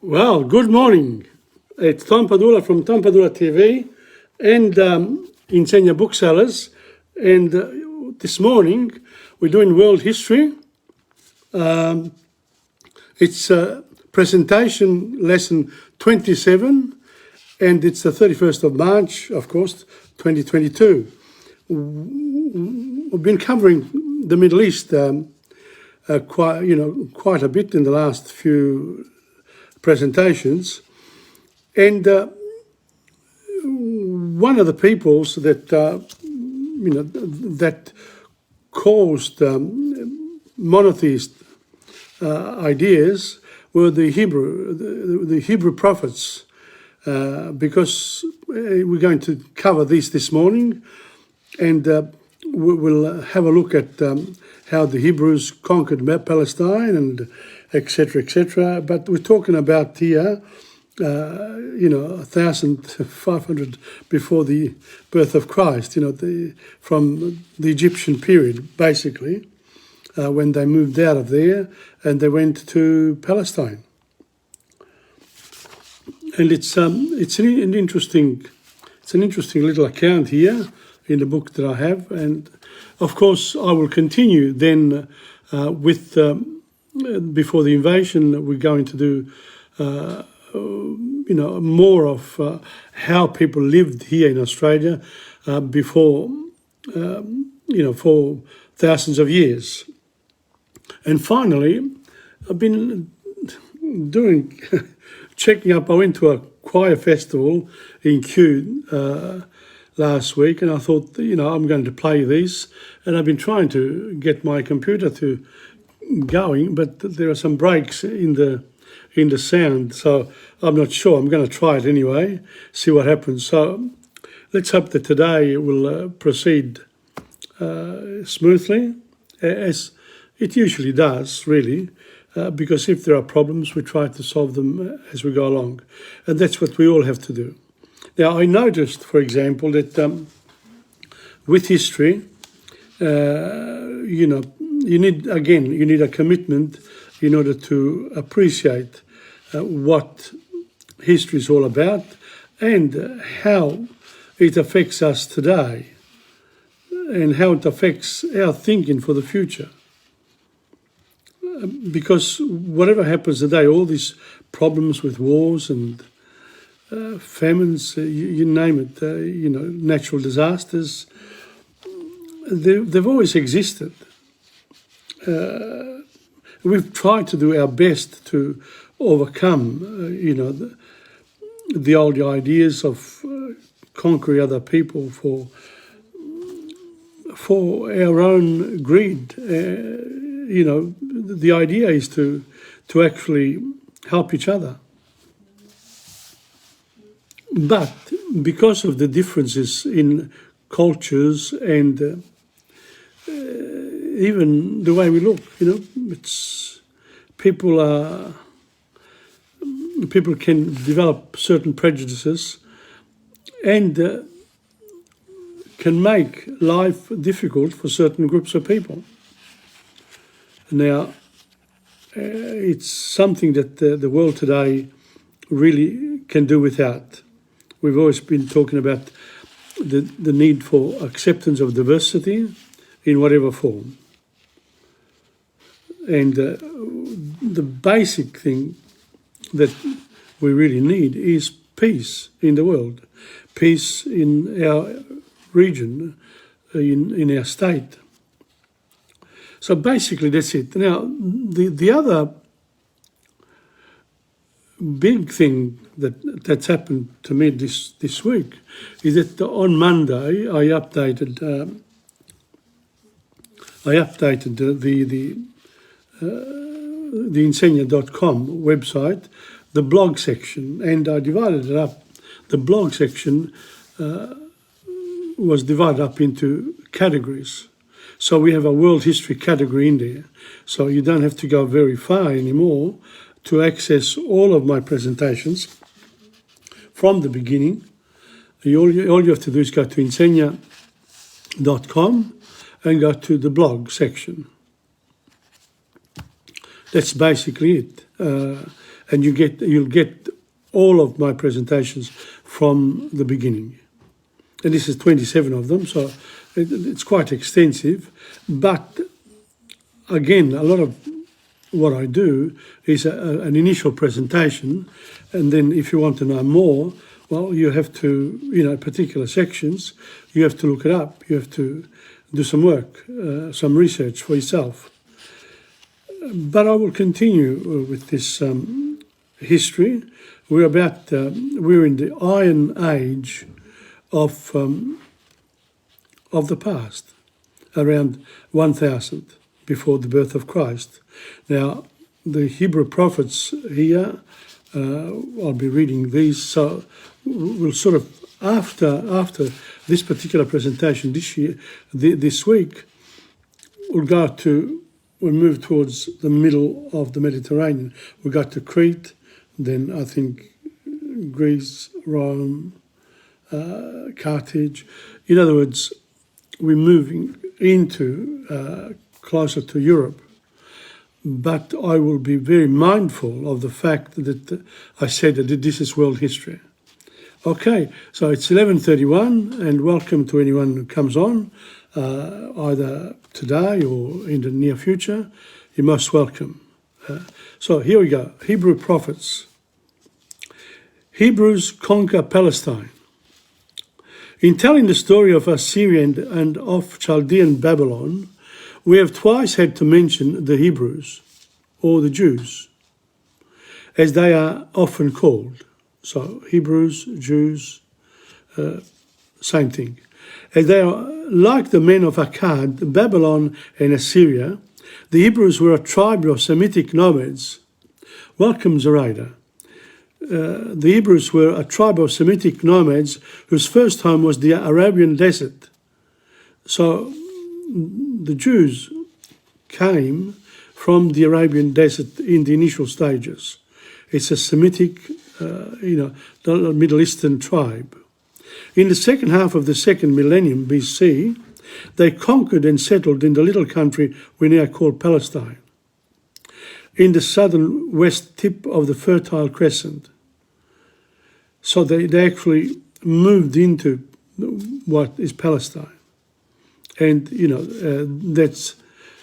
Well, good morning. It's Tom Padula from TomPadulaTV and Insegna Booksellers. And this morning we're doing world history. It's presentation lesson 27 and it's the 31st of March, of course, 2022. We've been covering the Middle East quite a bit in the last few presentations, and one of the peoples that that caused monotheist ideas were the Hebrew prophets, because we're going to cover this morning, and we'll have a look at how the Hebrews conquered Palestine and etc. But we're talking about here, 1,500 before the birth of Christ. From the Egyptian period, basically, when they moved out of there and they went to Palestine. And it's an interesting little account here in the book that I have, and of course I will continue then with. Before the invasion, we're going to do, more of how people lived here in Australia before, for thousands of years. And finally, I've been checking up. I went to a choir festival in Kew last week, and I thought, I'm going to play these, and I've been trying to get my computer to going, but there are some breaks in the sound, so I'm not sure. I'm going to try it anyway, see what happens. So let's hope that today it will proceed smoothly, as it usually does, really, because if there are problems, we try to solve them as we go along, and that's what we all have to do. Now, I noticed, for example, that with history, you need a commitment in order to appreciate what history is all about and how it affects us today and how it affects our thinking for the future. Because whatever happens today, all these problems with wars and famines, you name it, natural disasters, they've always existed. We've tried to do our best to overcome, the old ideas of conquering other people for our own greed. The idea is to actually help each other. But because of the differences in cultures and even the way we look, it's people can develop certain prejudices and can make life difficult for certain groups of people. Now, it's something that the world today really can do without. We've always been talking about the need for acceptance of diversity in whatever form. And the basic thing that we really need is peace in the world, peace in our region, in our state. So basically that's it. Now, the other big thing that's happened to me this week is that on Monday I updated the Insegna.com website, the blog section, and I divided it up. The blog section was divided up into categories. So we have a world history category in there. So you don't have to go very far anymore to access all of my presentations from the beginning. All you have to do is go to Insegna.com and go to the blog section. That's basically it. And you'll get all of my presentations from the beginning. And this is 27 of them, so it's quite extensive. But again, a lot of what I do is an initial presentation, and then if you want to know more, well, you have to, particular sections, you have to look it up, you have to do some work, some research for yourself. But I will continue with this history. We're in the Iron Age of the past, around 1000 before the birth of Christ. Now, the Hebrew prophets here, I'll be reading these, so we'll sort of, after this particular presentation this week, we'll move towards the middle of the Mediterranean. We'll go to Crete, then I think Greece, Rome, Carthage. In other words, we're moving into closer to Europe. But I will be very mindful of the fact that I said that this is world history. Okay, so it's 11:31, and welcome to anyone who comes on, either today or in the near future. You're most welcome. So here we go. Hebrew prophets. Hebrews conquer Palestine. In telling the story of Assyria and of Chaldean Babylon, we have twice had to mention the Hebrews, or the Jews, as they are often called. So Hebrews, Jews, same thing. As they are like the men of Akkad, Babylon and Assyria, the Hebrews were a tribe of Semitic nomads. Welcome, Zoraida. The Hebrews were a tribe of Semitic nomads whose first home was the Arabian desert. So the Jews came from the Arabian desert in the initial stages. It's a Semitic, Middle Eastern tribe. In the second half of the second millennium BC, they conquered and settled in the little country we now call Palestine, in the southern west tip of the Fertile Crescent. So they actually moved into what is Palestine. And,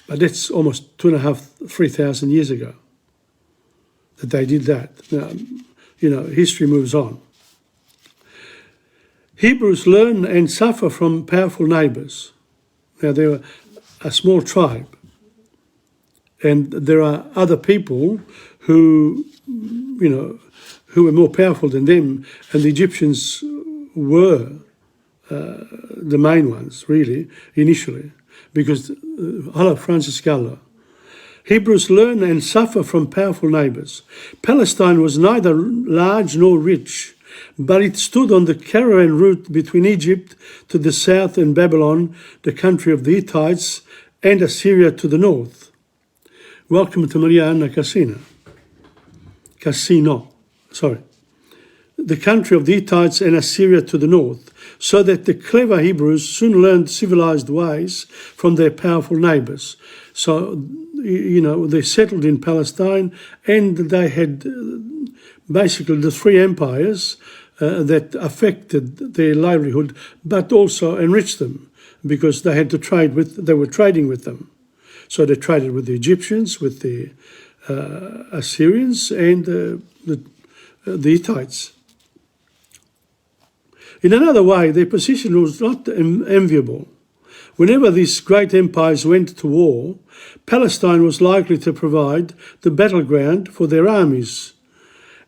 that's almost 2,500, 3,000 years ago that they did that. Now, history moves on. Hebrews learn and suffer from powerful neighbours. Now, they were a small tribe, and there are other people who were more powerful than them, and the Egyptians were the main ones, really, initially, because, hello, Francis Gallo. Hebrews learn and suffer from powerful neighbours. Palestine was neither large nor rich, but it stood on the caravan route between Egypt to the south and Babylon, the country of the Hittites, and Assyria to the north. Welcome to Maria Anna Casino. The country of the Hittites and Assyria to the north, so that the clever Hebrews soon learned civilized ways from their powerful neighbours. So, they settled in Palestine, and they had basically the three empires that affected their livelihood, but also enriched them, because they were trading with them. So they traded with the Egyptians, with the Assyrians, and the Hittites. In another way, their position was not enviable. Whenever these great empires went to war, Palestine was likely to provide the battleground for their armies.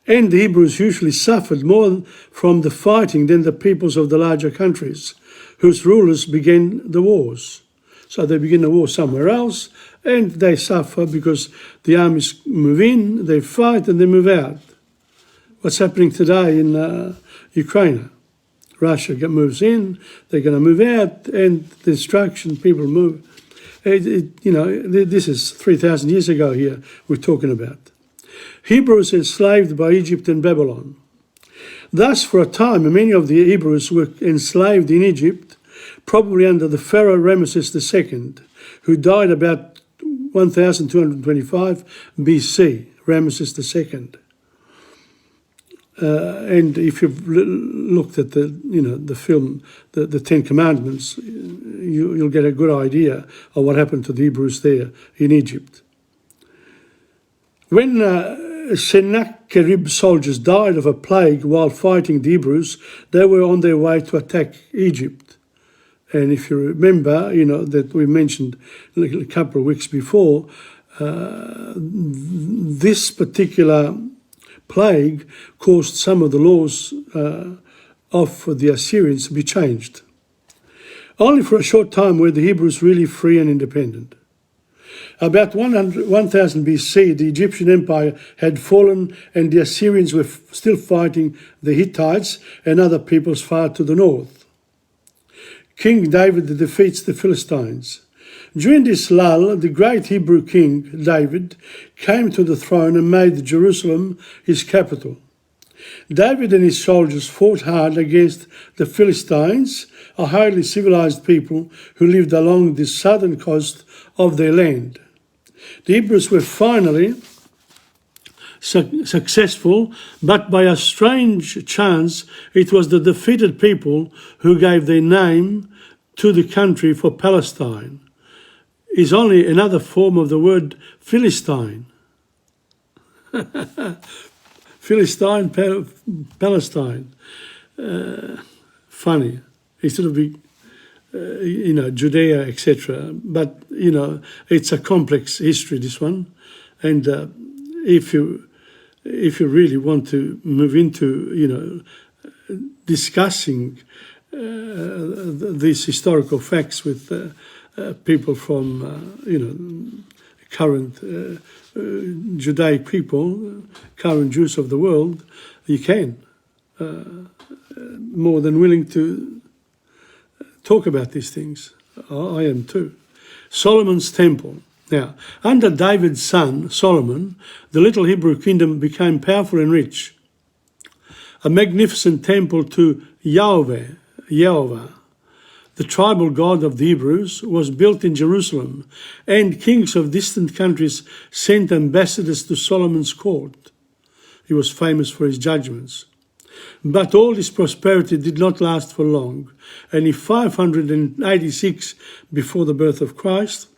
And the Hebrews usually suffered more from the fighting than the peoples of the larger countries, whose rulers began the wars. So they begin the war somewhere else, and they suffer because the armies move in, they fight, and they move out. What's happening today in Ukraine? Russia moves in, they're going to move out, and destruction, people move. This is 3,000 years ago here we're talking about. Hebrews enslaved by Egypt and Babylon. Thus, for a time, many of the Hebrews were enslaved in Egypt, probably under the Pharaoh Ramesses II, who died about 1225 BC, Ramesses II. And if you've looked at the film, the Ten Commandments, you'll get a good idea of what happened to the Hebrews there in Egypt. When Sennacherib's soldiers died of a plague while fighting the Hebrews, they were on their way to attack Egypt. And if you remember, that we mentioned a couple of weeks before, this particular plague caused some of the laws of the Assyrians to be changed. Only for a short time were the Hebrews really free and independent. About 1000 BC, the Egyptian Empire had fallen and the Assyrians were still fighting the Hittites and other peoples far to the north. King David defeats the Philistines. During this lull, the great Hebrew king, David, came to the throne and made Jerusalem his capital. David and his soldiers fought hard against the Philistines, a highly civilized people who lived along the southern coast of their land. The Hebrews were finally successful, but by a strange chance, it was the defeated people who gave their name to the country, for Palestine is only another form of the word Philistine. Philistine, Palestine. Funny. Instead of being, Judea, etc. But, it's a complex history, this one. And if you really want to move into, discussing these historical facts with people from, current Judaic people, current Jews of the world, you can. More than willing to talk about these things. I am too. Solomon's Temple. Now, under David's son, Solomon, the little Hebrew kingdom became powerful and rich. A magnificent temple to Yahweh, the tribal god of the Hebrews, was built in Jerusalem, and kings of distant countries sent ambassadors to Solomon's court. He was famous for his judgments. But all this prosperity did not last for long, and in 586 before the birth of Christ,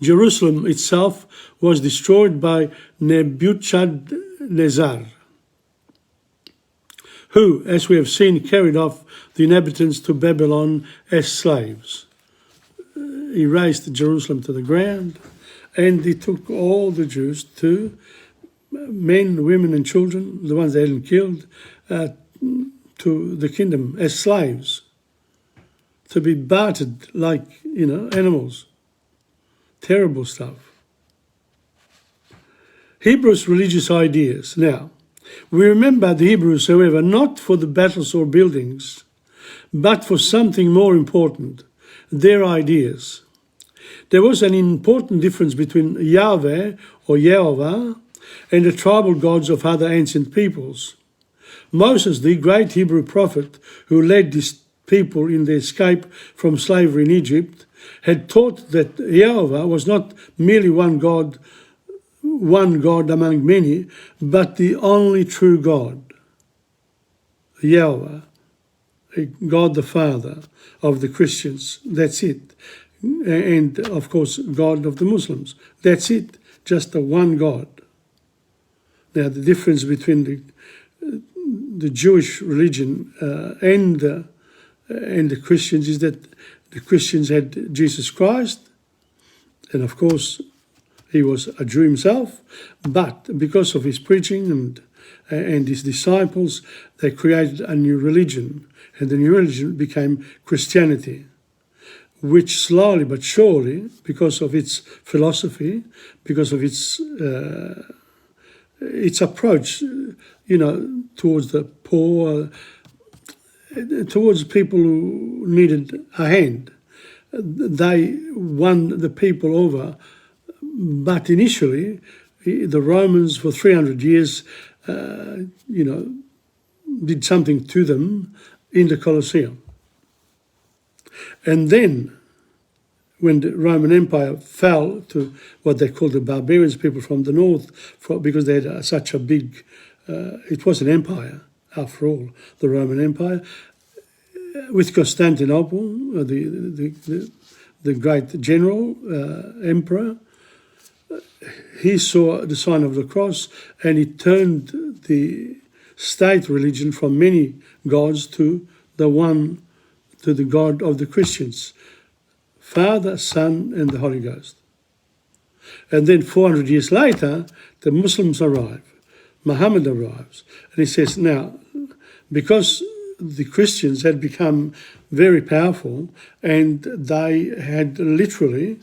Jerusalem itself was destroyed by Nebuchadnezzar, who, as we have seen, carried off the inhabitants to Babylon as slaves. He razed Jerusalem to the ground, and he took all the Jews, to men, women and children, the ones they hadn't killed, to the kingdom as slaves, to be bartered like, animals. Terrible stuff. Hebrews' religious ideas. Now, we remember the Hebrews, however, not for the battles or buildings, but for something more important, their ideas. There was an important difference between Yahweh or Yehovah and the tribal gods of other ancient peoples. Moses, the great Hebrew prophet who led these people in their escape from slavery in Egypt, had taught that Yehovah was not merely one God among many, but the only true God. Yehovah, God the Father of the Christians, that's it. And of course, God of the Muslims, that's it, just the one God. Now, the difference between the Jewish religion and the Christians is that the Christians had Jesus Christ, and of course, he was a Jew himself, but because of his preaching and his disciples, they created a new religion, and the new religion became Christianity, which slowly but surely, because of its philosophy, because of its approach, towards the poor, towards people who needed a hand, they won the people over. But initially, the Romans for 300 years, did something to them in the Colosseum. And then, when the Roman Empire fell to what they called the barbarians, people from the north, because they had such a big, it was an empire, after all, the Roman Empire, with Constantinople, the great general, emperor. He saw the sign of the cross and he turned the state religion from many gods to the God of the Christians, Father, Son, and the Holy Ghost. And then 400 years later, the Muslims arrive. Muhammad arrives. And he says, now, because the Christians had become very powerful and they had literally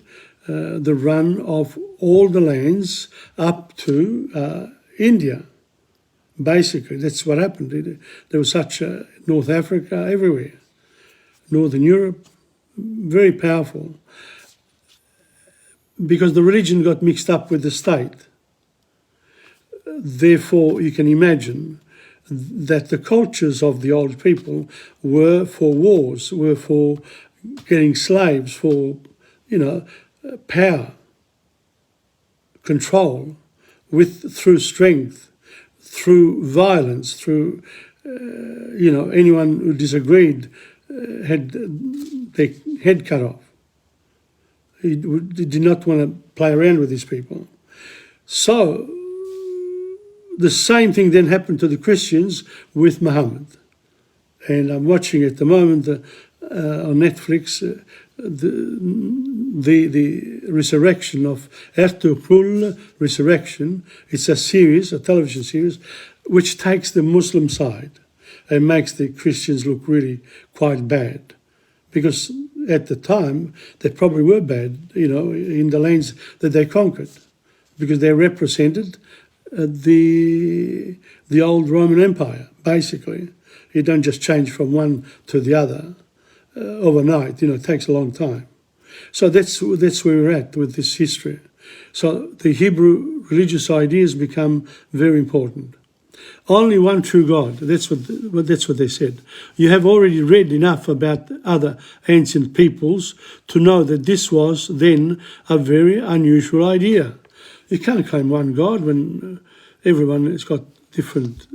the run of all the lands up to India. Basically, that's what happened. There was such North Africa, everywhere. Northern Europe, very powerful. Because the religion got mixed up with the state. Therefore, you can imagine that the cultures of the old people were for wars, were for getting slaves, for, power, control, through strength, through violence, through, anyone who disagreed had their head cut off. He did not want to play around with these people. So, the same thing then happened to the Christians with Muhammad. And I'm watching at the moment on Netflix the resurrection of Ertugrul Resurrection. It's a series, a television series, which takes the Muslim side and makes the Christians look really quite bad. Because at the time, they probably were bad, in the lands that they conquered. Because they represented the old Roman Empire, basically. You don't just change from one to the other overnight. It takes a long time. So that's where we're at with this history. So the Hebrew religious ideas become very important. Only one true God. That's what they said. You have already read enough about other ancient peoples to know that this was then a very unusual idea. You can't claim one God when everyone has got different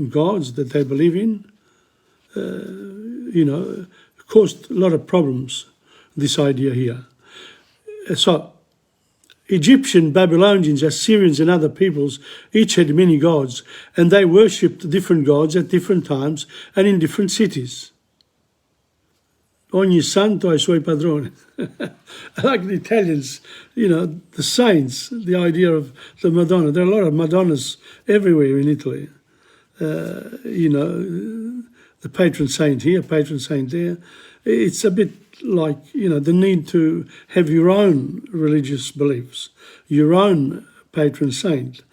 gods that they believe in. It caused a lot of problems, this idea here. So, Egyptian, Babylonians, Assyrians and other peoples each had many gods, and they worshipped different gods at different times and in different cities. Ogni santo ai suoi padroni. Like the Italians, the saints, the idea of the Madonna. There are a lot of Madonnas everywhere in Italy. The patron saint here, patron saint there. It's a bit like, the need to have your own religious beliefs, your own patron saint,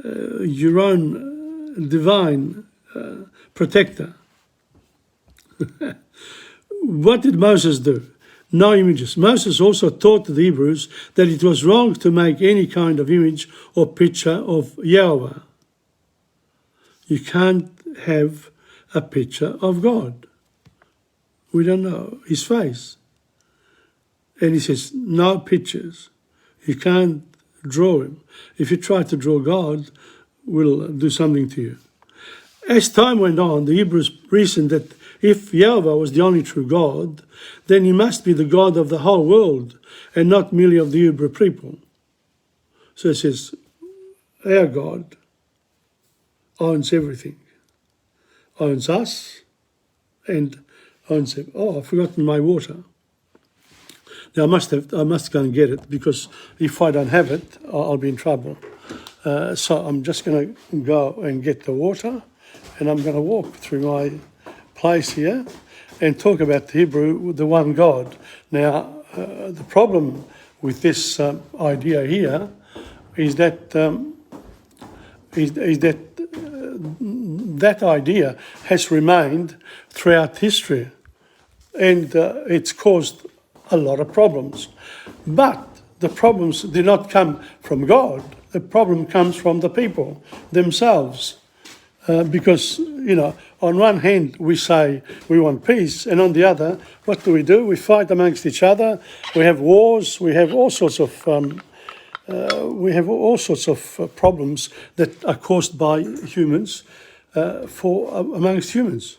your own divine protector. What did Moses do? No images. Moses also taught the Hebrews that it was wrong to make any kind of image or picture of Yahweh. You can't have a picture of God. We don't know his face. And he says, no pictures. You can't draw him. If you try to draw God, we'll do something to you. As time went on, the Hebrews reasoned that if Yahweh was the only true God, then he must be the God of the whole world and not merely of the Hebrew people. So it says, our God owns everything. Owns us and owns it. Oh, I've forgotten my water. Now I must go and get it, because if I don't have it, I'll be in trouble. So I'm just going to go and get the water, and I'm going to walk through my place here and talk about the Hebrew, the one God. Now, the problem with this idea here is that that idea has remained throughout history, and it's caused a lot of problems. But the problems did not come from God. The problem comes from the people themselves, because on one hand we say we want peace, and on the other, what do? We fight amongst each other. We have wars. We have all sorts of problems that are caused by humans amongst humans.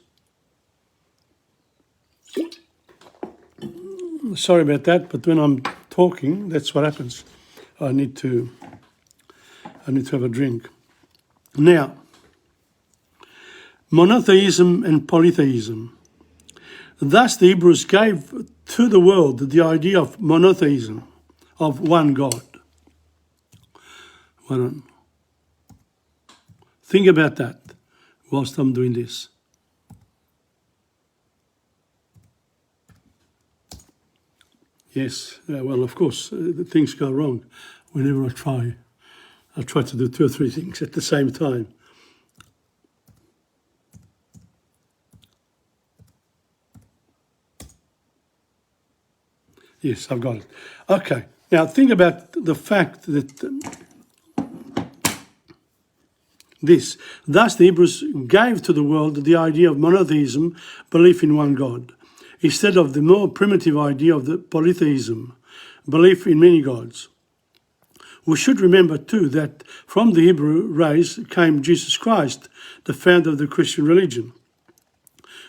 Sorry about that, but when I'm talking, that's what happens. I need to have a drink. Now, monotheism and polytheism. Thus the Hebrews gave to the world the idea of monotheism, of one God. Think about that whilst I'm doing this. Yes, well, of course, things go wrong whenever I try. I try to do 2 or 3 things at the same time. Yes, I've got it. Okay, now think about the fact that thus the Hebrews gave to the world the idea of monotheism, belief in one God, instead of the more primitive idea of the polytheism, belief in many gods. We should remember too that from the Hebrew race came Jesus Christ, the founder of the Christian religion,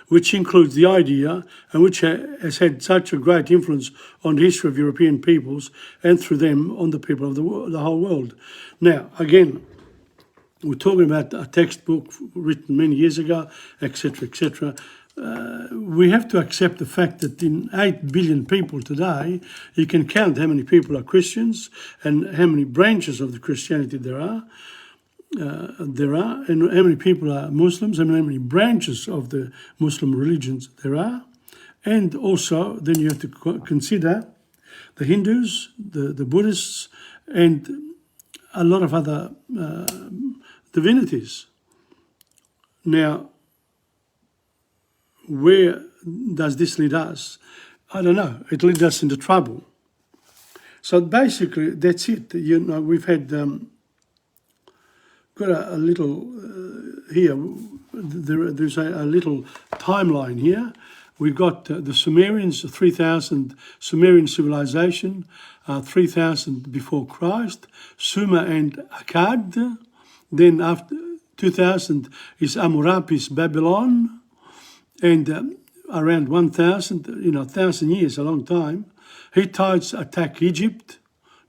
which includes the idea and which has had such a great influence on the history of European peoples and through them on the people of the whole world. Now, again, we're talking about a textbook written many years ago, etc., etc. We have to accept the fact that in 8 billion people today, you can count how many people are Christians and how many branches of the Christianity there are, and how many people are Muslims, and how many branches of the Muslim religions there are. And also, then you have to consider the Hindus, the Buddhists, and a lot of other divinities. Now, where does this lead us? I don't know. It leads us into trouble. So basically, that's it. We've had got a little here. There's a little timeline here. We've got the Sumerians, 3000 Sumerian civilization, 3000 before Christ, Sumer and Akkad. Then after 2000 is Hammurabis, Babylon, and around 1000, 1,000 years, a long time. Hittites attack Egypt.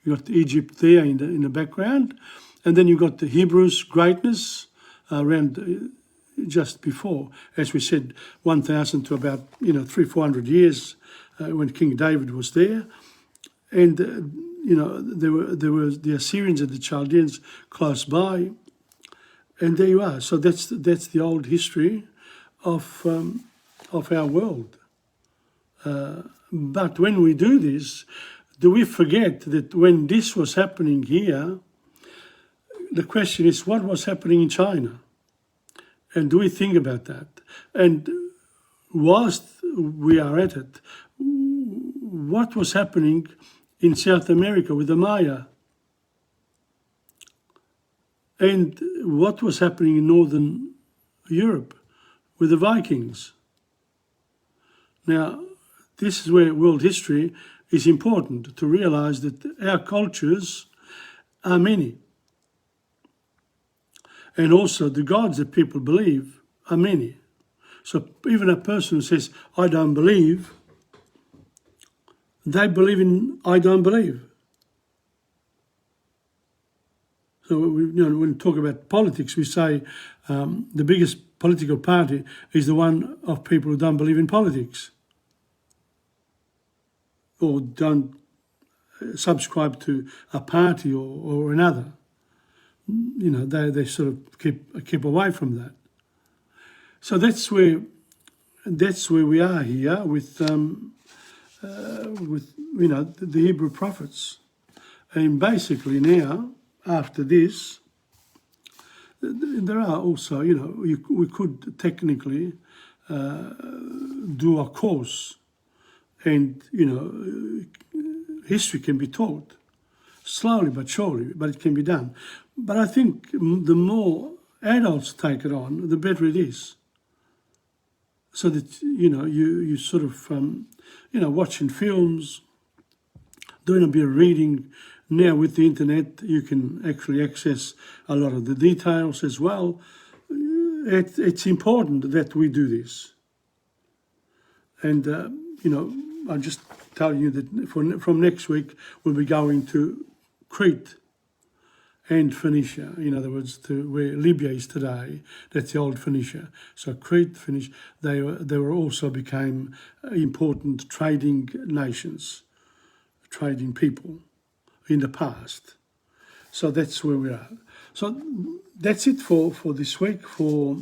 You got Egypt there in the background, and then you got the Hebrews' greatness around just before, as we said, 1,000 to about 300-400 years when King David was there, and there were the Assyrians and the Chaldeans close by, and there you are. So that's the old history of our world. But when we do this, do we forget that when this was happening here, the question is what was happening in China? And do we think about that? And whilst we are at it, what was happening in South America with the Maya? And what was happening in Northern Europe with the Vikings? Now, this is where world history is important, to realize that our cultures are many. And also the gods that people believe are many. So even a person who says, I don't believe, they believe in I don't believe. So when we talk about politics, we say the biggest political party is the one of people who don't believe in politics or don't subscribe to a party or another. They sort of keep away from that. So that's where we are here with the Hebrew prophets, and basically now after this, there are also we could technically do a course, and history can be taught slowly but surely, but it can be done. But I think the more adults take it on, the better it is. so that, you sort of, watching films, doing a bit of reading. Now with the internet, you can actually access a lot of the details as well. It's important that we do this. And, I'll just tell you that from next week, we'll be going to Crete and Phoenicia, in other words, to where Libya is today. That's the old Phoenicia. So Crete, Phoenicia, they were also became important trading nations, trading people in the past. So that's where we are. So that's it for this week. For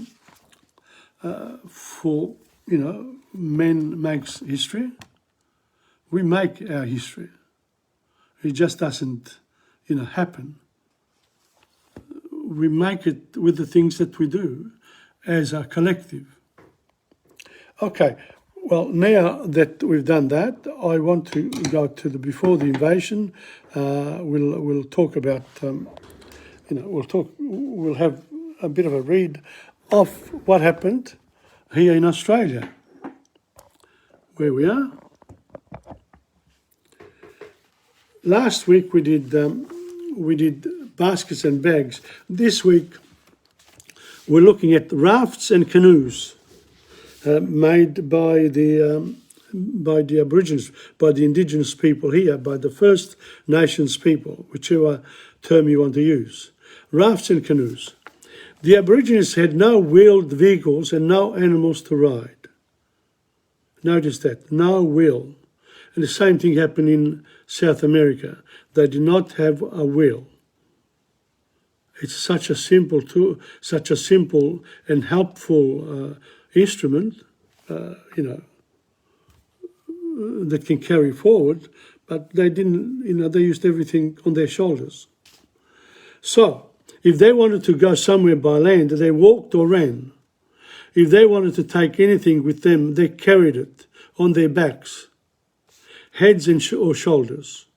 men makes history. We make our history. It just doesn't, happen. We make it with the things that we do as a collective. Okay, well, now that we've done that, I want to go to before the invasion. We'll talk about, we'll have a bit of a read of what happened here in Australia, where we are. Last week we did baskets and bags. This week we're looking at rafts and canoes made by the Aborigines, by the Indigenous people here, by the First Nations people, whichever term you want to use. Rafts and canoes. The Aborigines had no wheeled vehicles and no animals to ride. Notice that, no wheel. And the same thing happened in South America. They did not have a wheel. It's such a simple tool, such a simple and helpful instrument, that can carry forward, but they didn't, they used everything on their shoulders. So, if they wanted to go somewhere by land, they walked or ran. If they wanted to take anything with them, they carried it on their backs, heads or shoulders.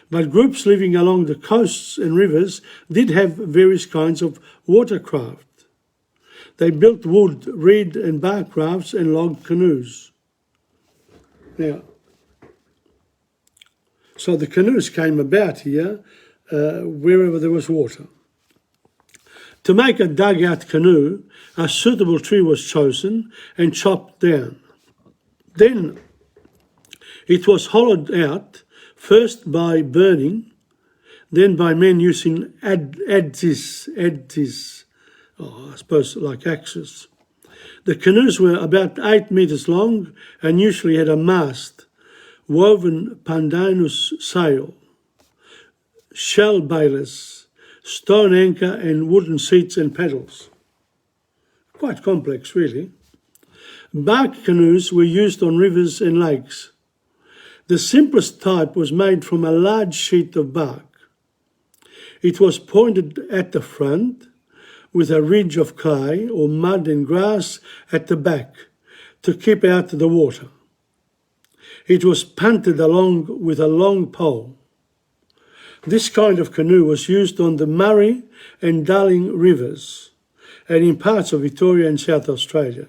But groups living along the coasts and rivers did have various kinds of watercraft. They built wood, reed and bark rafts and log canoes. Now, so the canoes came about here wherever there was water. To make a dugout canoe, a suitable tree was chosen and chopped down. Then it was hollowed out, first by burning, then by men using adzes, I suppose like axes. The canoes were about 8 metres long and usually had a mast, woven pandanus sail, shell bailers, stone anchor and wooden seats and paddles. Quite complex, really. Bark canoes were used on rivers and lakes. The simplest type was made from a large sheet of bark. It was pointed at the front with a ridge of clay or mud and grass at the back to keep out the water. It was punted along with a long pole. This kind of canoe was used on the Murray and Darling rivers and in parts of Victoria and South Australia.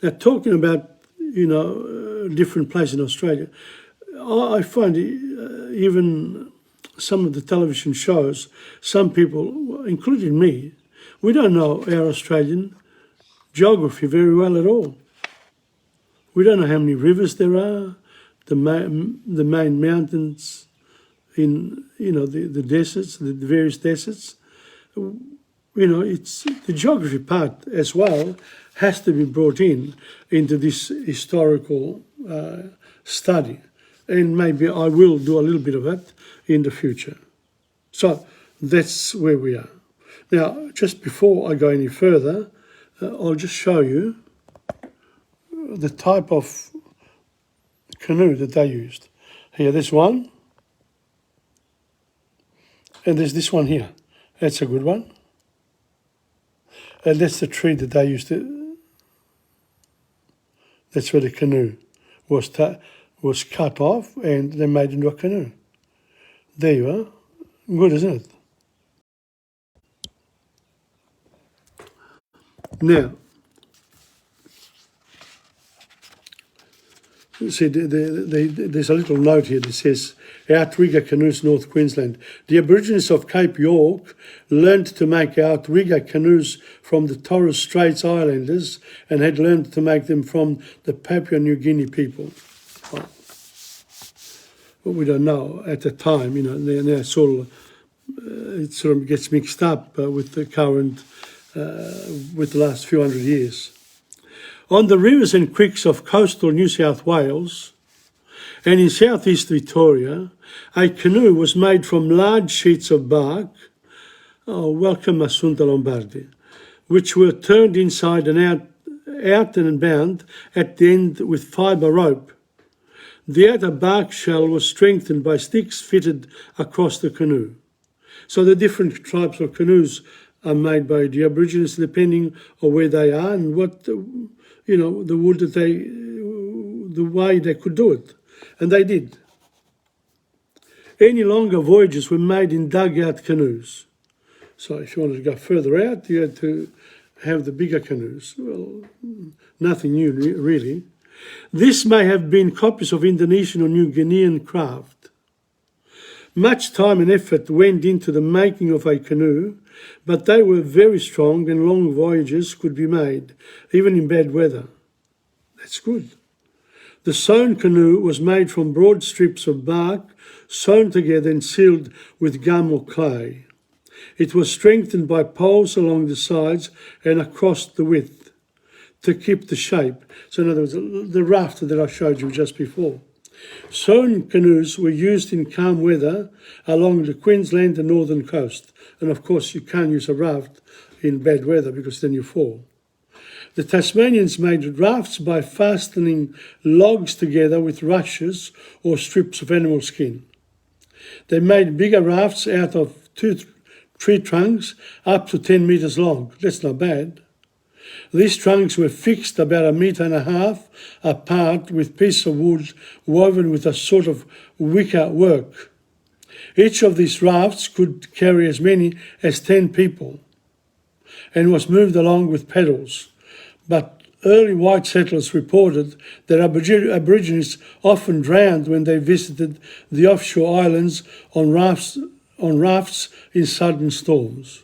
Now, talking about, different places in Australia, I find even some of the television shows, some people, including me, we don't know our Australian geography very well at all. We don't know how many rivers there are, the main mountains in, the deserts, the various deserts. It's the geography part as well has to be brought into this historical study. And maybe I will do a little bit of it in the future. So that's where we are. Now, just before I go any further, I'll just show you the type of canoe that they used. Here, there's one. And there's this one here. That's a good one. And that's the tree that they used to... That's where the canoe was cut off and they made into a canoe. There you are. Good, isn't it? Now, See, there's a little note here that says, outrigger canoes, North Queensland. The Aborigines of Cape York learned to make outrigger canoes from the Torres Straits Islanders and had learned to make them from the Papua New Guinea people. Well, we don't know at the time, you know, now it sort of gets mixed up with the current, with the last few hundred years. On the rivers and creeks of coastal New South Wales and in southeast Victoria, a canoe was made from large sheets of bark, welcome Assunta Lombardi, which were turned inside and out and bound at the end with fibre rope. The outer bark shell was strengthened by sticks fitted across the canoe. So the different types of canoes are made by the Aborigines depending on where they are and what, you know, the wood that the way they could do it. And they did. Any longer voyages were made in dugout canoes. So if you wanted to go further out, you had to have the bigger canoes. Well, nothing new, really. This may have been copies of Indonesian or New Guinean craft. Much time and effort went into the making of a canoe, but they were very strong and long voyages could be made, even in bad weather. That's good. The sewn canoe was made from broad strips of bark, sewn together and sealed with gum or clay. It was strengthened by poles along the sides and across the width to keep the shape. So in other words, the raft that I showed you just before. Sewn canoes were used in calm weather along the Queensland and northern coast. And of course, you can't use a raft in bad weather because then you fall. The Tasmanians made rafts by fastening logs together with rushes or strips of animal skin. They made bigger rafts out of 2 tree trunks up to 10 metres long. That's not bad. These trunks were fixed about 1.5 metres apart with pieces of wood woven with a sort of wicker work. Each of these rafts could carry as many as 10 people and was moved along with pedals. But early white settlers reported that Aborigines often drowned when they visited the offshore islands on rafts in sudden storms.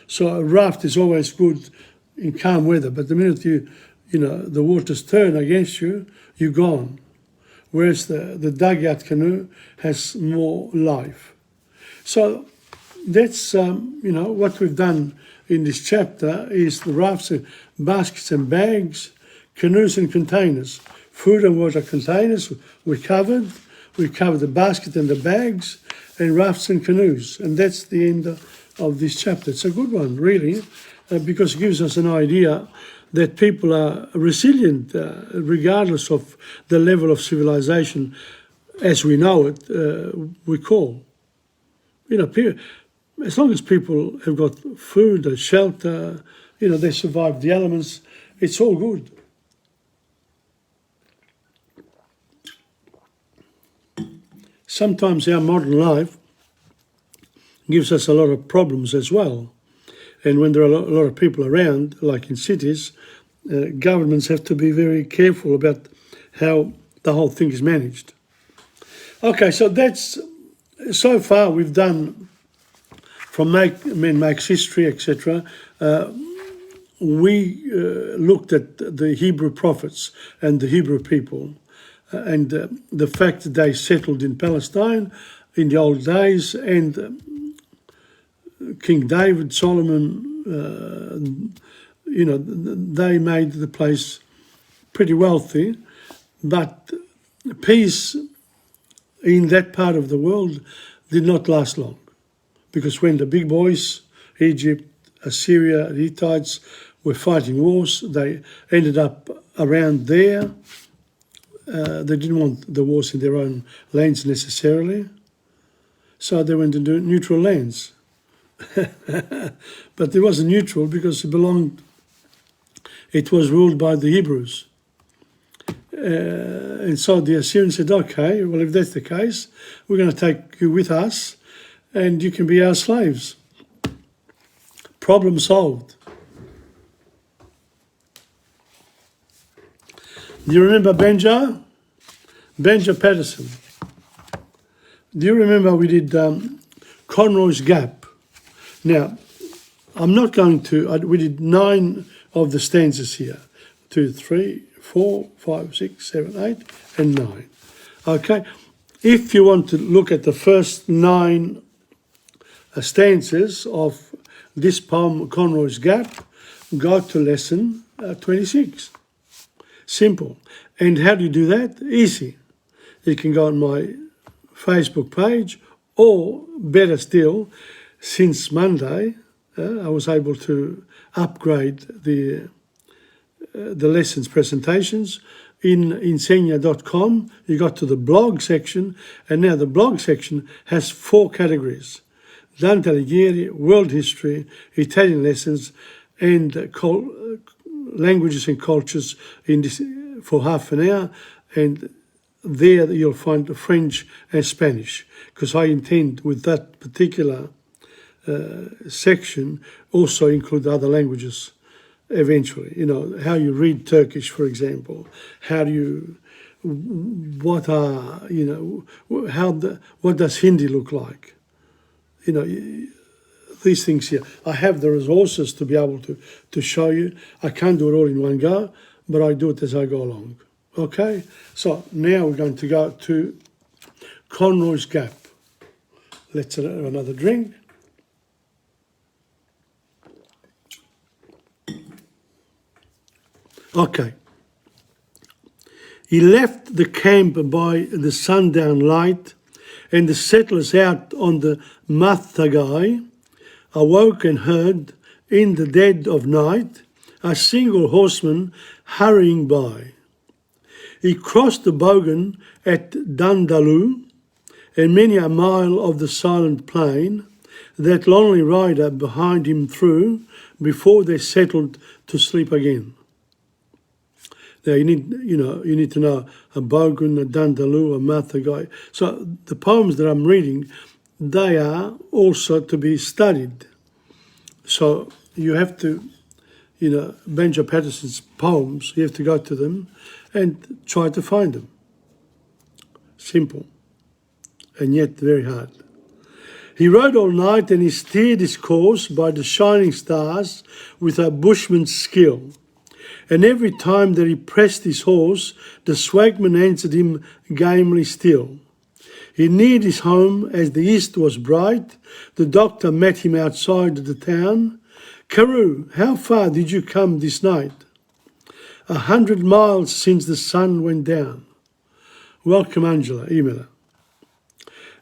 So a raft is always good in calm weather, but the minute the waters turn against you, you're gone. Whereas the dugout canoe has more life. So that's what we've done in this chapter is the rafts, and baskets and bags, canoes and containers. Food and water containers we covered. We covered the basket and the bags, and rafts and canoes. And that's the end of this chapter. It's a good one, really, because it gives us an idea that people are resilient regardless of the level of civilization as we know it, we call. As long as people have got food and shelter, they survive the elements, it's all good. Sometimes our modern life gives us a lot of problems as well. And when there are a lot of people around, like in cities, governments have to be very careful about how the whole thing is managed. Okay, so far we've done from Man Makes History, etc. We looked at the Hebrew prophets and the Hebrew people and the fact that they settled in Palestine in the old days, and King David, Solomon, they made the place pretty wealthy, but peace in that part of the world did not last long, because when the big boys, Egypt, Assyria, the Hittites, were fighting wars, they ended up around there. They didn't want the wars in their own lands necessarily, so they went into neutral lands. But it wasn't neutral because it was ruled by the Hebrews. And so the Assyrians said, okay, well, if that's the case, we're going to take you with us and you can be our slaves. Problem solved. Do you remember Benja? Benja Patterson. Do you remember we did Conroy's Gap? Now, I'm not going to, we did 9 of the stanzas here. 2, 3, 4, 5, 6, 7, 8, and 9. Okay, if you want to look at the first 9 stanzas of this poem, Conroy's Gap, go to lesson 26. Simple. And how do you do that? Easy. You can go on my Facebook page, or better still, since Monday, I was able to upgrade the lessons presentations in Insegna.com. You got to the blog section, and now the blog section has 4 categories: Dante Alighieri, world history, Italian lessons, and languages and cultures in this, for half an hour. And there you'll find French and Spanish, because I intend with that particular section also include other languages eventually. You know, how you read Turkish, for example. How do you, what are, you know, what does Hindi look like? You know, these things here. I have the resources to be able to show you. I can't do it all in one go, but I do it as I go along. Okay, so now we're going to go to Conroy's Gap. Let's have another drink. Okay. He left the camp by the sundown light, and the settlers out on the Mathtagai awoke and heard, in the dead of night, a single horseman hurrying by. He crossed the Bogan at Dandalu, and many a mile of the silent plain, that lonely rider behind him through, before they settled to sleep again. Now you need to know a Bogan, a Dandalu, a Mathagai. So the poems that I'm reading, they are also to be studied. So you have to, you know, Benja Patterson's poems, you have to go to them and try to find them. Simple, and yet very hard. He rode all night, and he steered his course by the shining stars with a bushman's skill. And every time that he pressed his horse, the swagman answered him gamely still. He neared his home as the east was bright. The doctor met him outside the town. "Carew, how far did you come this night?" 100 miles since the sun went down." Welcome, Angela, emailer.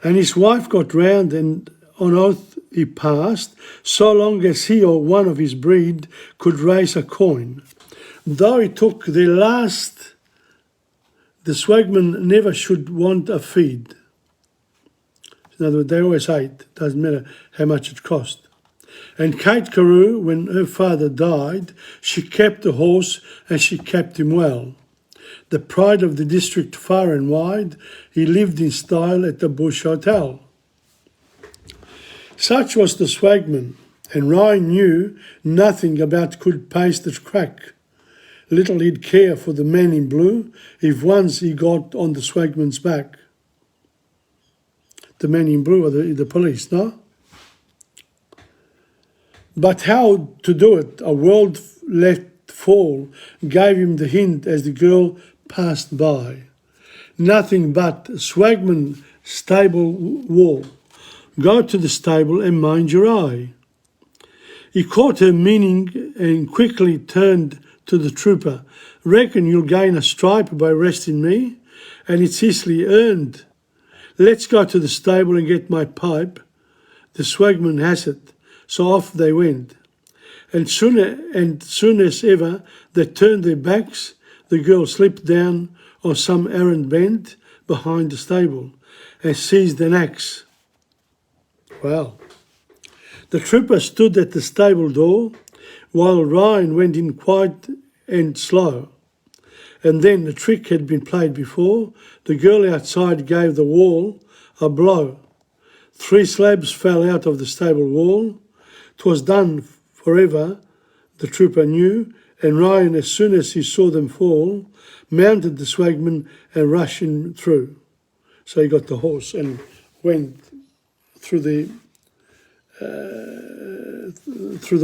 And his wife got round, and on oath he passed, so long as he or one of his breed could raise a coin. Though he took the last, the swagman never should want a feed. In other words, they always ate, doesn't matter how much it cost. And Kate Carew, when her father died, she kept the horse, and she kept him well. The pride of the district far and wide, he lived in style at the Bush Hotel. Such was the swagman, and Ryan knew nothing about could paste the crack. Little he'd care for the man in blue if once he got on the swagman's back. The man in blue are the police, no? But how to do it, a world let fall, gave him the hint as the girl passed by. Nothing but swagman stable wall. Go to the stable and mind your eye. He caught her meaning and quickly turned to the trooper. Reckon you'll gain a stripe by resting me, and it's easily earned. Let's go to the stable and get my pipe. The swagman has it. So off they went. And soon as ever they turned their backs, the girl slipped down on some errand bent behind the stable and seized an axe. Well, the trooper stood at the stable door while Ryan went in quiet and slow. And then the trick had been played before. The girl outside gave the wall a blow. 3 slabs fell out of the stable wall. 'Twas done forever, the trooper knew, and Ryan, as soon as he saw them fall, mounted the swagman and rushed him through. So he got the horse and went through the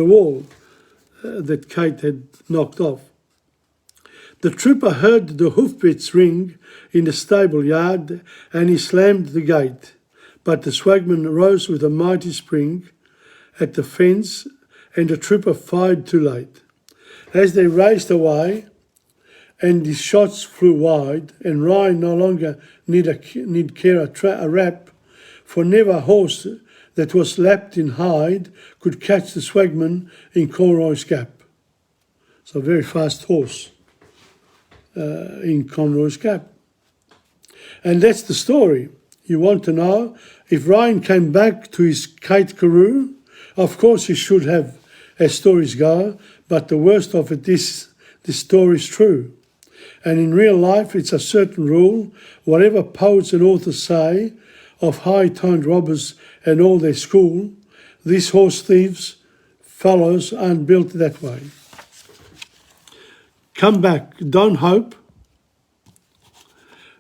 wall that Kate had knocked off. The trooper heard the hoofbeats ring in the stable yard, and he slammed the gate. But the swagman rose with a mighty spring at the fence, and the trooper fired too late. As they raced away, and his shots flew wide, and Ryan no longer need care a rap, for never a horse that was lapped in hide could catch the swagman in Conroy's Gap. So a very fast horse in Conroy's Gap. And that's the story. You want to know if Ryan came back to his Kate Carew? Of course he should have, as stories go, but the worst of it is this story is true. And in real life, it's a certain rule, whatever poets and authors say of high-toned robbers and all their school, these horse thieves, fellows, aren't built that way. Come back, don't hope.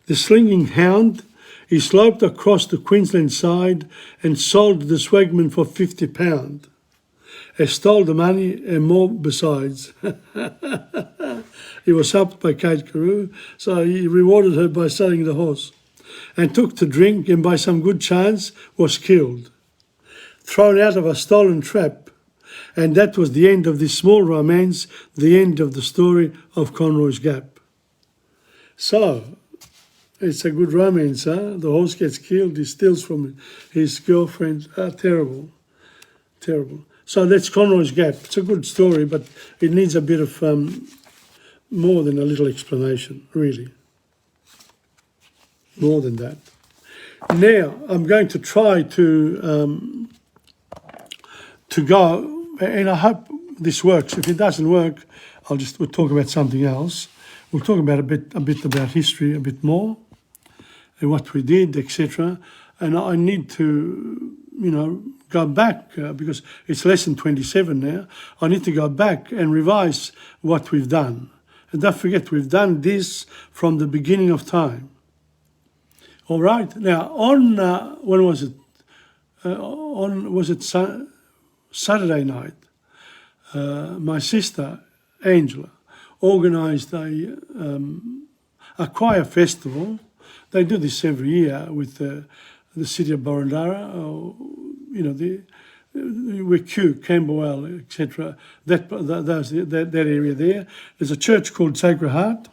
The slinging hound, he sloped across the Queensland side and sold the swagman for £50. He stole the money and more besides. He was helped by Kate Carew, so he rewarded her by selling the horse, and took to drink, and by some good chance was killed, thrown out of a stolen trap. And that was the end of this small romance, the end of the story of Conroy's Gap. So, it's a good romance, huh? The horse gets killed, he steals from his girlfriend. Terrible, terrible. So that's Conroy's Gap. It's a good story, but it needs a bit of more than a little explanation, really. More than that. Now, I'm going to try to go, and I hope this works. If it doesn't work, we'll talk about something else. We'll talk about a bit about history, a bit more, and what we did, etc. And I need to, go back because it's lesson 27 now. I need to go back and revise what we've done. And don't forget, we've done this from the beginning of time. All right. Now, on when was it? Saturday night? My sister Angela organised a choir festival. They do this every year with the city of Boroondara, with Kew, Camberwell, etc. That area there. There's a church called Sacred Heart,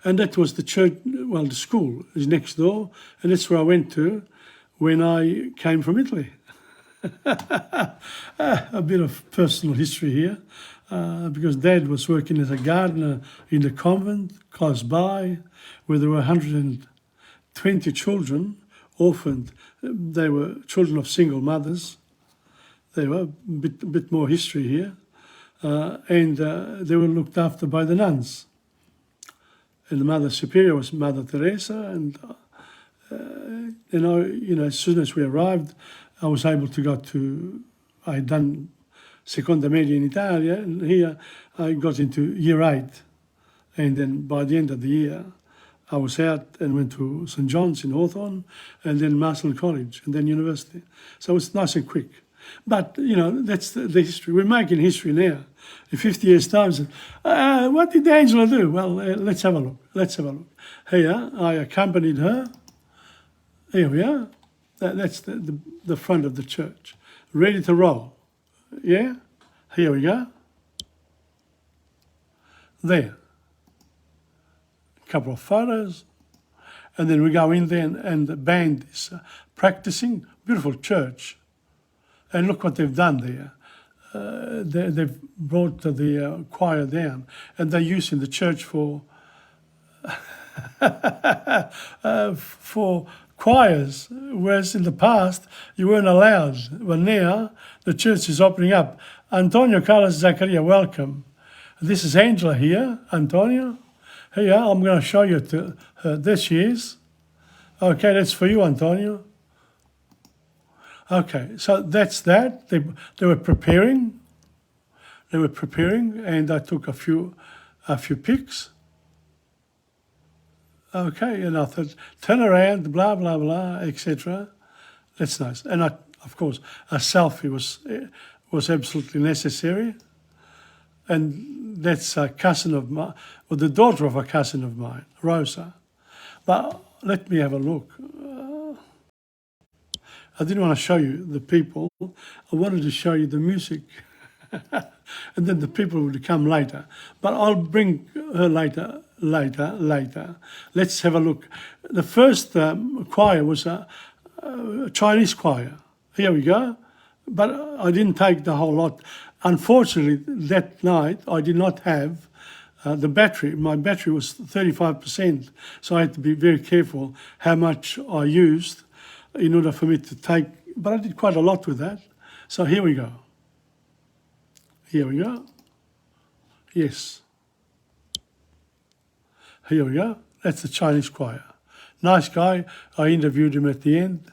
and that was the church. Well, the school is next door, and that's where I went to when I came from Italy. A bit of personal history here, because Dad was working as a gardener in the convent close by, where there were 120 children, orphaned. They were children of single mothers. They were a bit more history here, and they were looked after by the nuns. And the Mother Superior was Mother Teresa, and as soon as we arrived, I was able to go to. I had done Seconda Media in Italia, and here I got into year 8, and then by the end of the year, I was out and went to St John's in Hawthorne, and then Marsden College, and then university. So it's nice and quick. But, that's the history. We're making history now. In 50 years' time, what did Angela do? Well, let's have a look. Here, I accompanied her. Here we are. That's the front of the church. Ready to roll. Yeah? Here we go. There. A couple of photos. And then we go in there and the band is practicing. Beautiful church. And look what they've done there. They've brought the choir down, and they're using the church for choirs, whereas in the past you weren't allowed. But now the church is opening up. Antonio Carlos Zaccaria, welcome. This is Angela here, Antonio. Here, I'm going to show you to her. There she is. Okay, that's for you, Antonio. Okay, so that's that. They were preparing. they were preparing, and I took a few pics. Okay, and I thought, turn around, blah, blah, blah, etc. That's nice. And of course, a selfie was absolutely necessary. And that's a cousin of mine, or the daughter of a cousin of mine, Rosa. But let me have a look. I didn't want to show you the people. I wanted to show you the music. And then the people would come later. But I'll bring her later. Let's have a look. The first choir was a Chinese choir. Here we go. But I didn't take the whole lot. Unfortunately, that night I did not have the battery. My battery was 35%, so I had to be very careful how much I used in order for me to take, but I did quite a lot with that. So here we go. Here we go. Yes. Here we go. That's the Chinese choir. Nice guy. I interviewed him at the end.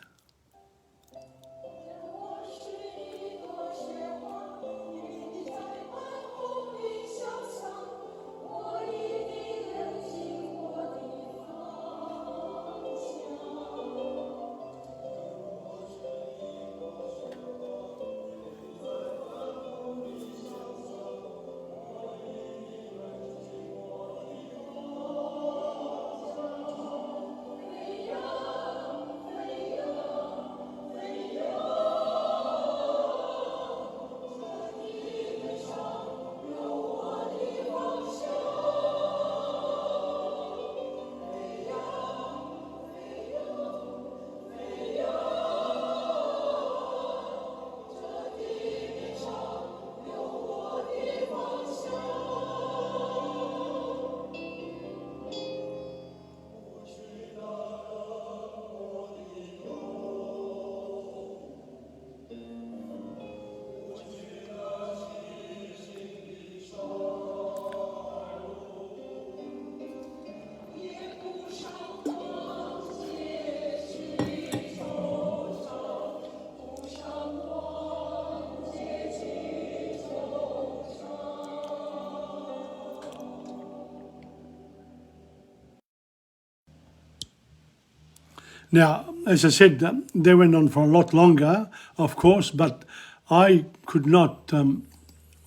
Now, as I said, they went on for a lot longer, of course, but I could not,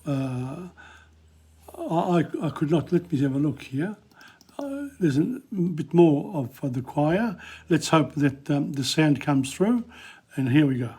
I could not, let me have a look here. There's a bit more of the choir. Let's hope that the sound comes through, and here we go.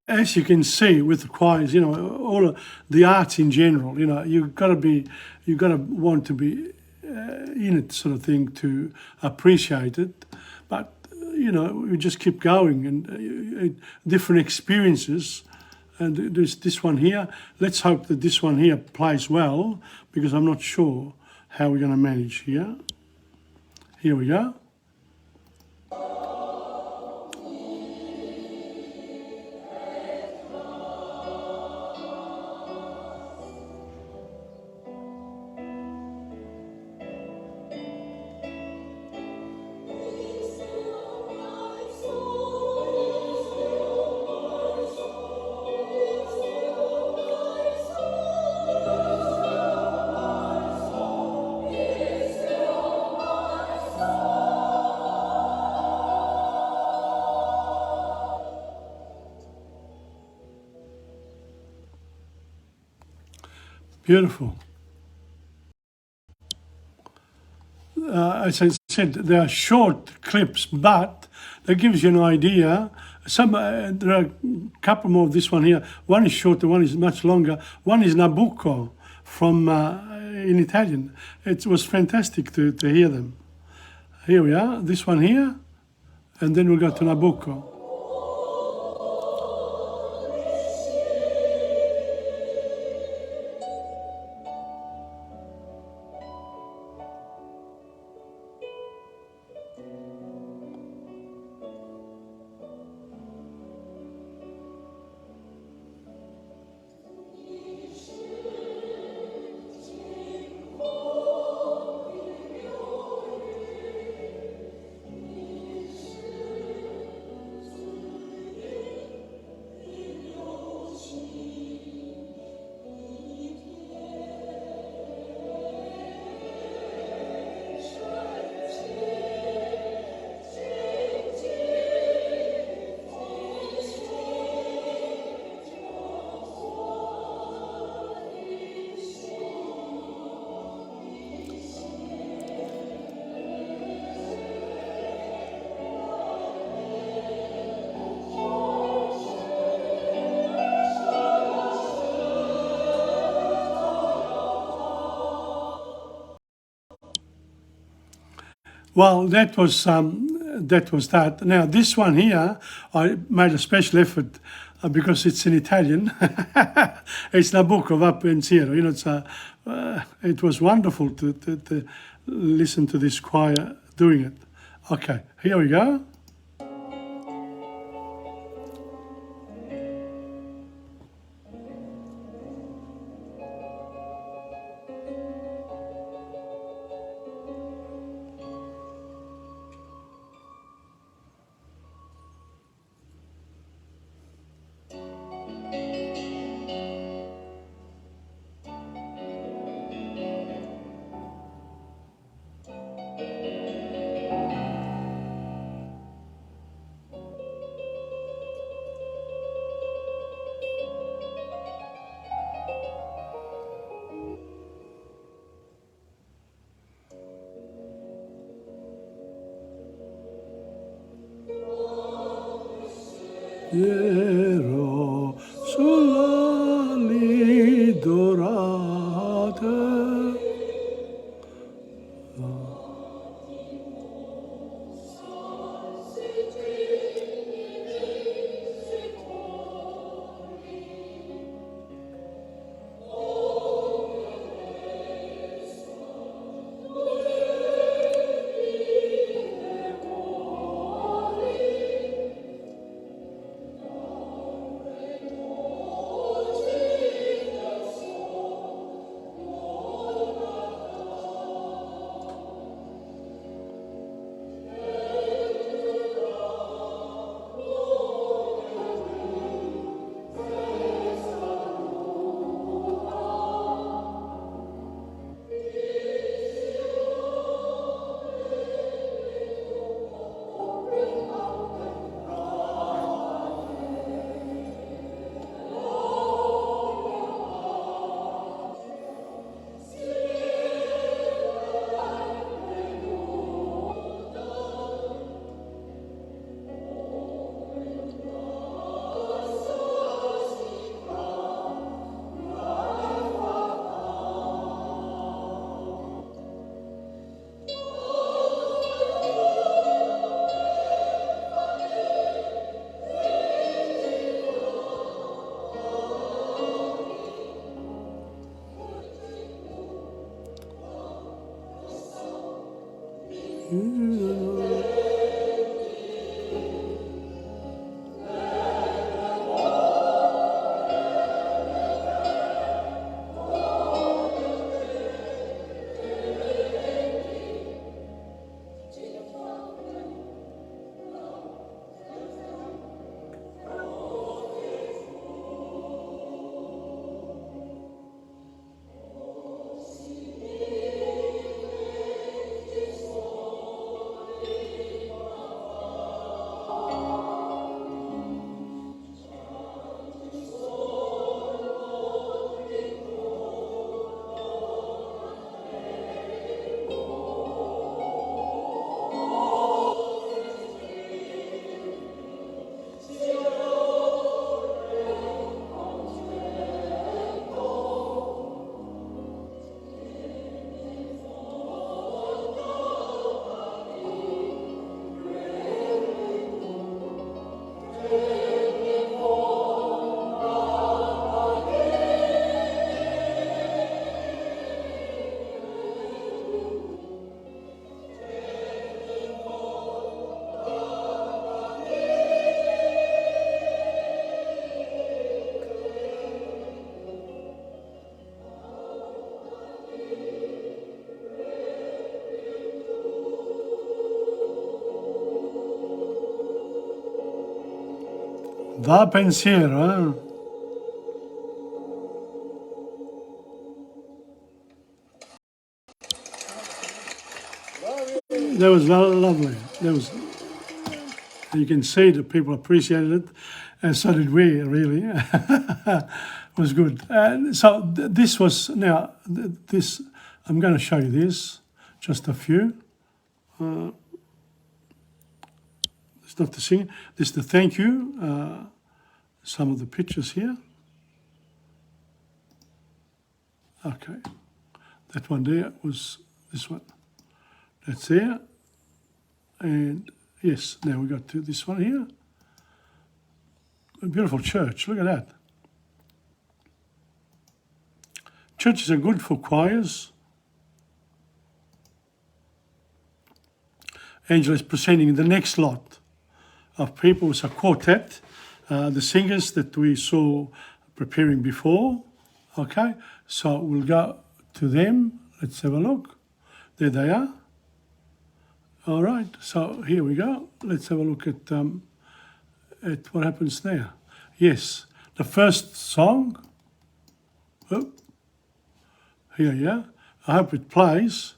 As you can see with the choirs, all of the arts in general, you've got to want to be in it, sort of thing, to appreciate it. But we just keep going and different experiences. And there's this one here. Let's hope that this one here plays well, because I'm not sure how we're going to manage here. Here we go. Beautiful. as I said, they are short clips, but that gives you an idea. There are a couple more of this one here. One is shorter, one is much longer. One is Nabucco from in Italian. It was fantastic to hear them. Here we are, this one here, and then we go to Nabucco. Well, that was that. Now this one here, I made a special effort because it's in Italian. It's Nabucco va pensiero. You know, it was wonderful to listen to this choir doing it. Okay, here we go. Ero sulla ali dorate. Va pensiero, That was lovely. That was. You can see that people appreciated it, and so did we. Really, it was good. And so this was this. I'm going to show you this. Just a few. It's not the singing. This is the thank you. Some of the pictures here. Okay, that one there was this one. That's there. And yes, now we got to this one here. A beautiful church, look at that. Churches are good for choirs. Angela is presenting the next lot of people. It's a quartet. The singers that we saw preparing before. Okay, so we'll go to them. Let's have a look. There they are. All right, so here we go. Let's have a look at what happens there. Yes, the first song. Oh, here, yeah. I hope it plays.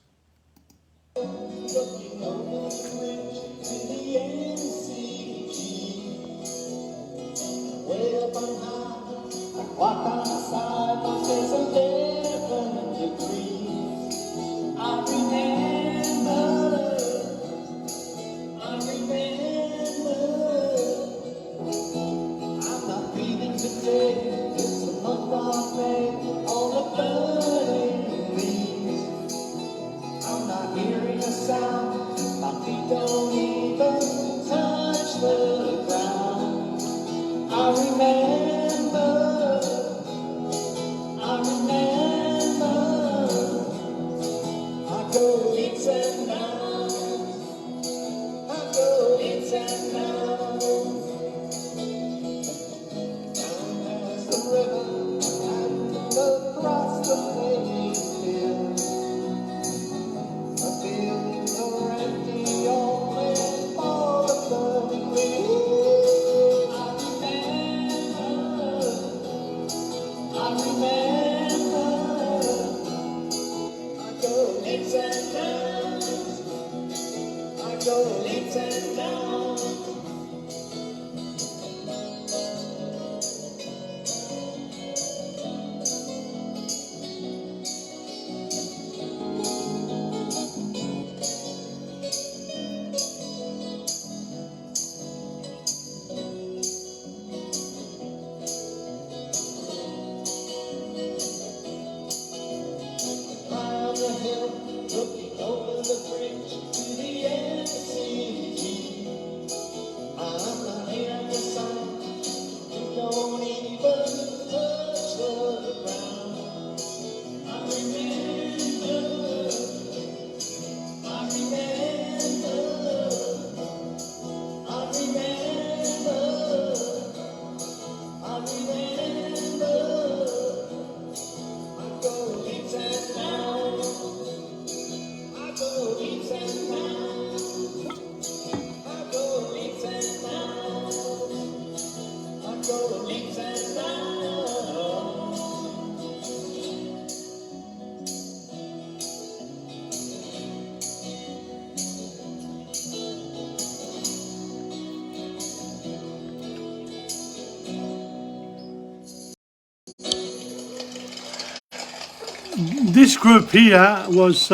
This group here was.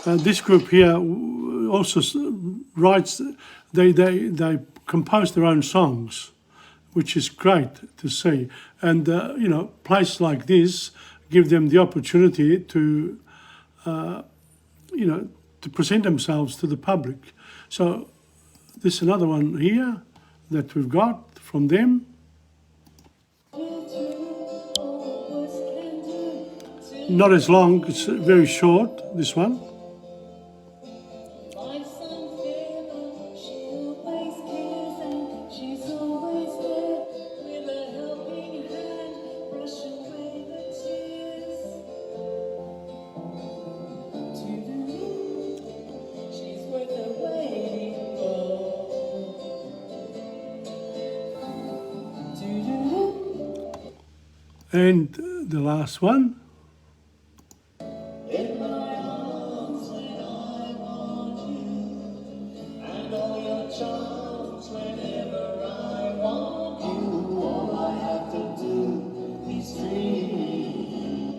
This group here also writes. They compose their own songs, which is great to see. And places like this give them the opportunity to, to present themselves to the public. So this is another one here that we've got from them. Not as long, it's very short, this one. And the last one. In my arms when I want you, and all your charms whenever I want you. All I have to do is dream,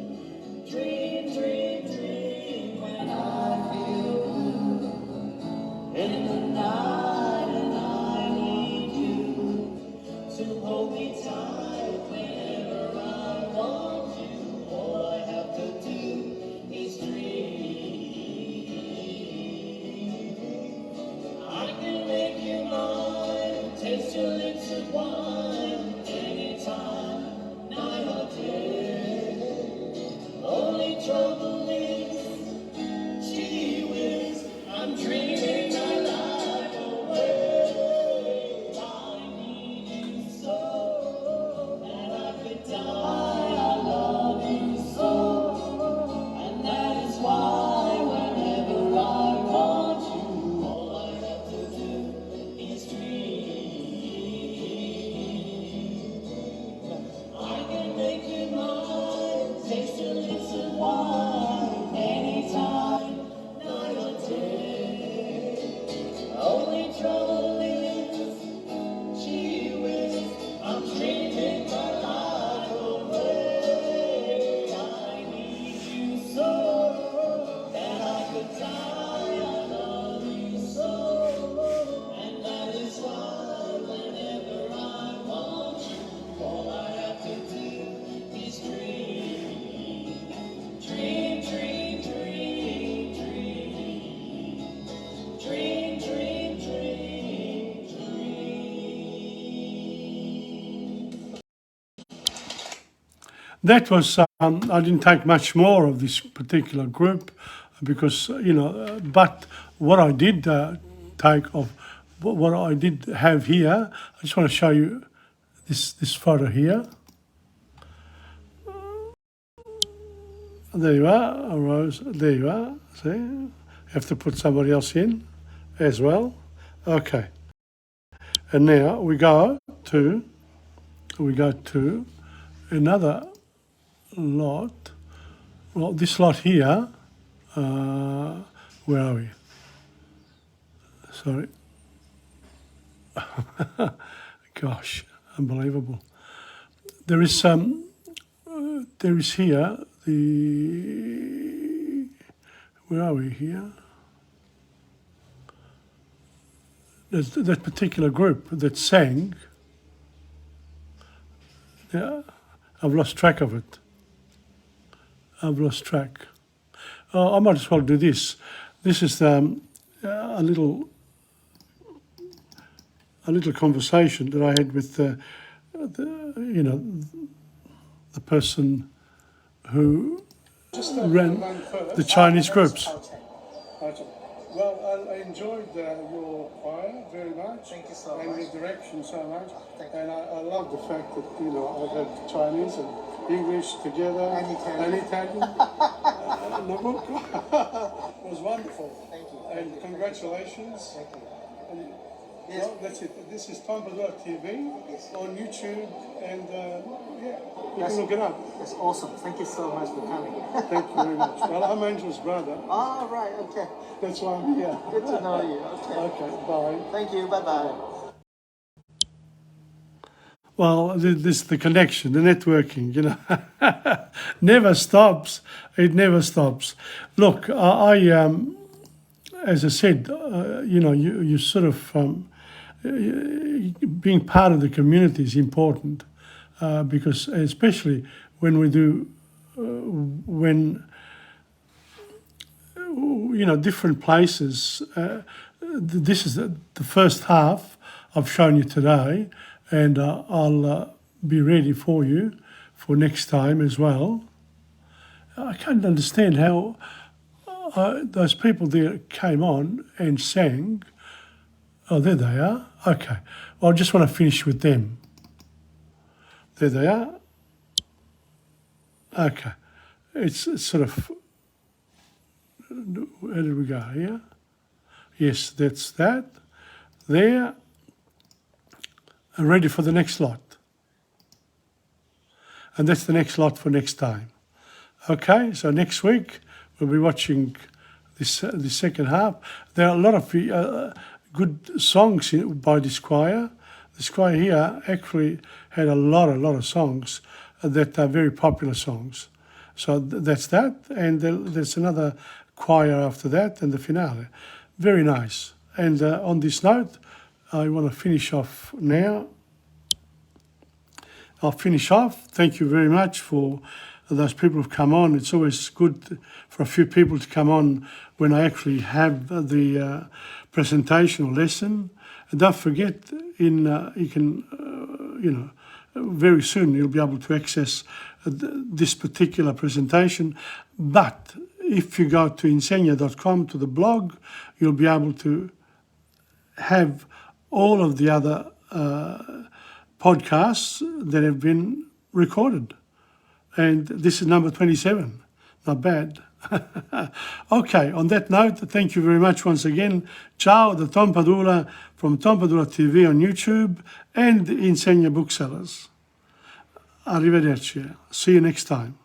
dream, dream, dream when I feel blue in the night and I need you to hold me tight whenever I want you. All I have to do is dream. I can make you mine, taste your lips of wine, anytime, night or day. Only trouble is, gee whiz, I'm dreaming my life away. I need you so that I could die. I love you so, and that is why whenever I want you, all I have to do is dream. I can make you mine, taste your lips of wine, anytime, night or day. Only trouble is, gee whiz, I'm dreaming my life away. I need you so that I could die. I love you so, and that is why whenever I want you, all I have to do is dream, dream, dream, dream, dream, dream, dream, dream, dream. That was, I didn't take much more of this particular group because, but what I did take of, what I did have here, I just want to show you this photo here. There you are, a rose, there you are, see? You have to put somebody else in as well. Okay. And now we go to another lot. Well, this lot here, where are we? Sorry. Gosh, unbelievable. There is here where are we here? There's that particular group that sang. Yeah, I've lost track of it. I've lost track. I might as well do this. This is a little conversation that I had with the person who ran the Chinese groups. Okay. Well, I enjoyed your choir very much. Thank you so and much. your direction so much. Thank you. And I love the fact that, I've had Chinese and English together. And Italian. No, look, it was wonderful. Thank you. And congratulations. Thank you. And, Yes. well, that's it. This is TomPadulaTV Yes. on YouTube. And, you Yes. can look it up. That's awesome. Thank you so much for coming. Thank you very much. Well, I'm Angel's brother. All right. Okay. That's why I'm here. Good to know you. Okay. Okay, bye. Thank you. Bye-bye. Well, this the connection, the networking, never stops. It never stops. Look, I as I said, you sort of being part of the community is important because especially when we do different places. This is the first half I've shown you today, and I'll be ready for you for next time as well. I can't understand how those people there came on and sang. Oh, there they are. Okay. Well, I just want to finish with them. There they are. Okay. It's sort of, where did we go here? Yes, that's that. There. And ready for the next lot. and that's the next lot for next time. Okay, so next week we'll be watching this the second half. There are a lot of good songs by this choir. This choir here actually had a lot of songs that are very popular songs. So that's that, and there's another choir after that, and the finale. Very nice. And on this note, I want to finish off now. I'll finish off. Thank you very much for those people who've come on. It's always good for a few people to come on when I actually have the presentation or lesson. And don't forget, you can, very soon you'll be able to access this particular presentation. But if you go to insegna.com to the blog, you'll be able to have all of the other podcasts that have been recorded. And this is number 27. Not bad. Okay, on that note, thank you very much once again. Ciao, the Tom Padula from TomPadulaTV on YouTube and Insegna Booksellers. Arrivederci. See you next time.